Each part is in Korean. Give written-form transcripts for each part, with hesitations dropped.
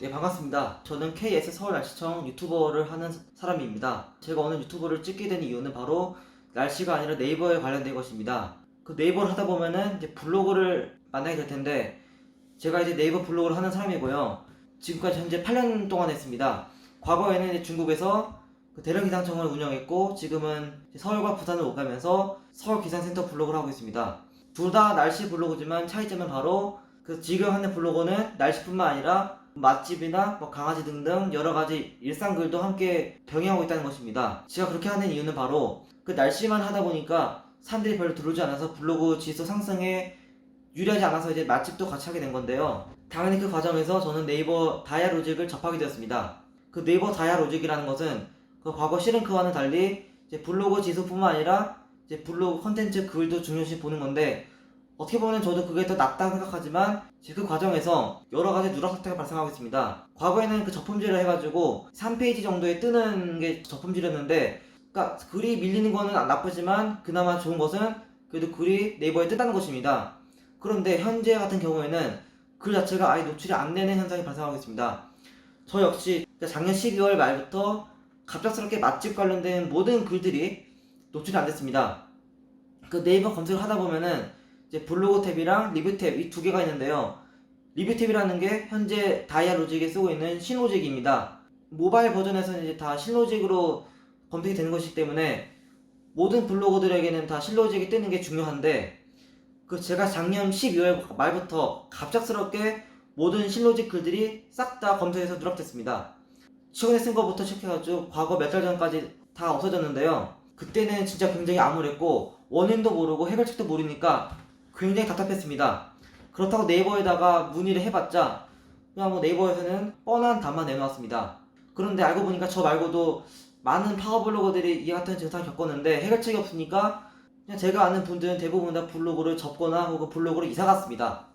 네, 반갑습니다. 저는 KS 서울날씨청 유튜버를 하는 사람입니다. 제가 오늘 유튜브를 찍게 된 이유는 바로 날씨가 아니라 네이버에 관련된 것입니다. 그 네이버를 하다 보면은 이제 블로그를 만나게 될 텐데, 제가 이제 네이버 블로그를 하는 사람이고요. 지금까지 현재 8년 동안 했습니다. 과거에는 이제 중국에서 그 대령기상청을 운영했고, 지금은 이제 서울과 부산을 오가면서 서울기상센터 블로그를 하고 있습니다. 둘 다 날씨 블로그지만 차이점은 바로 그 지금 하는 블로그는 날씨뿐만 아니라 맛집이나 뭐 강아지 등등 여러가지 일상글도 함께 병행하고 있다는 것입니다. 제가 그렇게 하는 이유는 바로 그 날씨만 하다 보니까 사람들이 별로 들어오지 않아서 블로그 지수 상승에 유리하지 않아서 이제 맛집도 같이 하게 된 건데요. 당연히 그 과정에서 저는 네이버 다이아로직을 접하게 되었습니다. 그 네이버 다이아로직이라는 것은 그 과거 시링크와는 달리 이제 블로그 지수뿐만 아니라 이제 블로그 컨텐츠 글도 중요시 보는 건데, 어떻게 보면 저도 그게 더 낫다고 생각하지만 그 과정에서 여러 가지 누락 사태가 발생하고 있습니다. 과거에는 그 저품질을 해가지고 3페이지 정도에 뜨는 게 저품질이었는데, 그러니까 글이 밀리는 거는 안 나쁘지만 그나마 좋은 것은 그래도 글이 네이버에 뜬다는 것입니다. 그런데 현재 같은 경우에는 글 자체가 아예 노출이 안 되는 현상이 발생하고 있습니다. 저 역시 작년 12월 말부터 갑작스럽게 맛집 관련된 모든 글들이 노출이 안 됐습니다. 그 네이버 검색을 하다 보면은 이제 블로그 탭이랑 리뷰 탭 이 두 개가 있는데요. 리뷰 탭이라는 게 현재 다이아로직에 쓰고 있는 신로직입니다. 모바일 버전에서는 이제 다 신로직으로 검색이 되는 것이기 때문에 모든 블로거들에게는 다 신로직이 뜨는 게 중요한데, 그 제가 작년 12월 말부터 갑작스럽게 모든 신로직 글들이 싹 다 검색에서 누락됐습니다. 최근에 쓴 거부터 시작해가지고 과거 몇 달 전까지 다 없어졌는데요. 그때는 진짜 굉장히 암울했고 원인도 모르고 해결책도 모르니까 굉장히 답답했습니다. 그렇다고 네이버에다가 문의를 해봤자 그냥 뭐 네이버에서는 뻔한 답만 내놓았습니다. 그런데 알고 보니까 저 말고도 많은 파워블로거들이 이 같은 증상을 겪었는데 해결책이 없으니까 그냥 제가 아는 분들은 대부분 다 블로그를 접거나 혹은 블로그로 이사 갔습니다.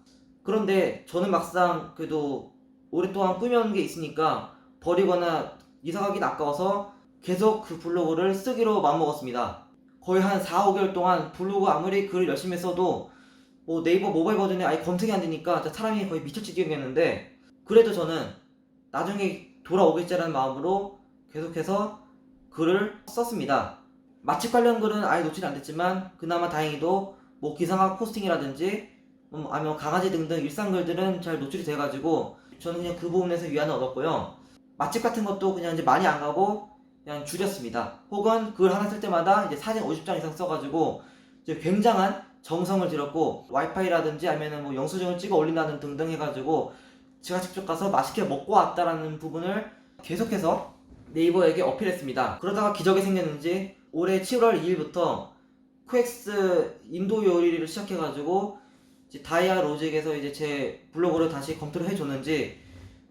그런데 저는 막상 그래도 오랫동안 꾸며온 게 있으니까 버리거나 이사 가긴 아까워서 계속 그 블로그를 쓰기로 마음먹었습니다. 거의 한 4, 5개월 동안 블로그 아무리 글을 열심히 써도 뭐 네이버 모바일 버전에 아예 검색이 안 되니까 사람이 거의 미칠 지경이었는데, 그래도 저는 나중에 돌아오겠지라는 마음으로 계속해서 글을 썼습니다. 맛집 관련 글은 아예 노출이 안 됐지만 그나마 다행히도 뭐 기상학 포스팅이라든지 아니면 강아지 등등 일상 글들은 잘 노출이 돼가지고 저는 그냥 그 부분에서 위안을 얻었고요. 맛집 같은 것도 그냥 이제 많이 안 가고 그냥 줄였습니다. 혹은 글 하나 쓸 때마다 이제 사진 50장 이상 써가지고 이제 굉장한 정성을 들였고, 와이파이라든지 아니면 뭐 영수증을 찍어 올린다는 등등 해가지고 제가 직접 가서 맛있게 먹고 왔다라는 부분을 계속해서 네이버에게 어필했습니다. 그러다가 기적이 생겼는지 올해 7월 2일부터 코엑스 인도 요리를 시작해가지고 이제 다이아 로직에서 이제 제 블로그를 다시 검토를 해줬는지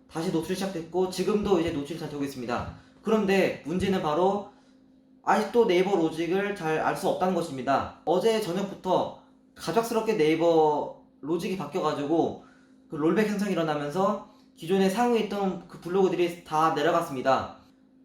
다시 노출이 시작됐고 지금도 이제 노출이 잘 되고 있습니다. 그런데 문제는 바로 아직도 네이버 로직을 잘 알 수 없다는 것입니다. 어제 저녁부터 갑작스럽게 네이버 로직이 바뀌어가지고 그 롤백 현상이 일어나면서 기존에 상위에 있던 그 블로그들이 다 내려갔습니다.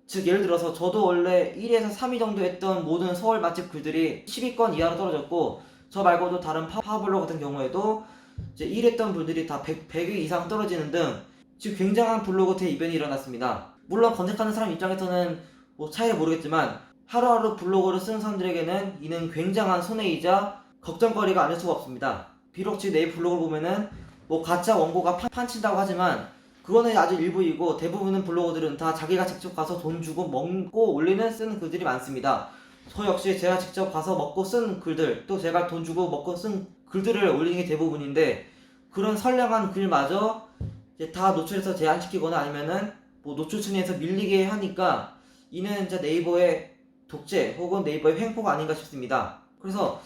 즉 예를 들어서 저도 원래 1위에서 3위 정도 했던 모든 서울 맛집 글들이 10위권 이하로 떨어졌고, 저 말고도 다른 파워블로그 같은 경우에도 이제 1위 했던 분들이 다 100위 이상 떨어지는 등 지금 굉장한 블로그 대이변이 일어났습니다. 물론 검색하는 사람 입장에서는 뭐 차이를 모르겠지만 하루하루 블로그를 쓰는 사람들에게는 이는 굉장한 손해이자 걱정거리가 아닐 수가 없습니다. 비록 지금 네이버 블로그를 보면은 뭐 가짜 원고가 판친다고 하지만 그거는 아주 일부이고 대부분은 블로거들은 다 자기가 직접 가서 돈 주고 먹고 올리는 쓰는 글들이 많습니다. 저 역시 제가 직접 가서 먹고 쓴 글들, 또 제가 돈 주고 먹고 쓴 글들을 올리는 게 대부분인데, 그런 선량한 글마저 이제 다 노출해서 제한시키거나 아니면은 뭐 노출 순위에서 밀리게 하니까 이는 진짜 네이버의 독재 혹은 네이버의 횡포가 아닌가 싶습니다. 그래서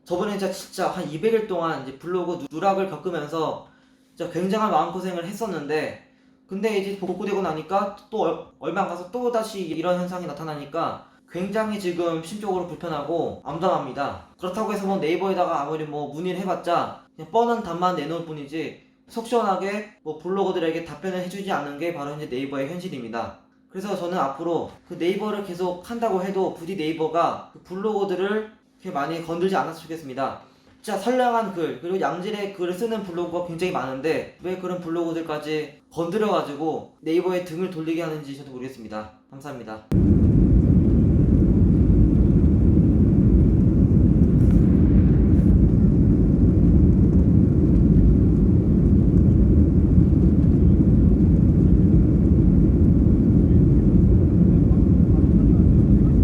저번에 진짜 한 200일 동안 이제 블로그 누락을 겪으면서 진짜 굉장한 마음고생을 했었는데, 근데 이제 복구되고 나니까 또 얼마 안 가서 또 다시 이런 현상이 나타나니까 굉장히 지금 심적으로 불편하고 암담합니다. 그렇다고 해서 뭐 네이버에다가 아무리 뭐 문의를 해봤자 그냥 뻔한 답만 내놓을 뿐이지 속 시원하게 뭐 블로거들에게 답변을 해주지 않는 게 바로 현재 네이버의 현실입니다. 그래서 저는 앞으로 그 네이버를 계속 한다고 해도 부디 네이버가 그 블로거들을 그렇게 많이 건들지 않았으면 좋겠습니다. 진짜 선량한 글 그리고 양질의 글을 쓰는 블로그가 굉장히 많은데 왜 그런 블로그들까지 건드려가지고 네이버에 등을 돌리게 하는지 저도 모르겠습니다. 감사합니다.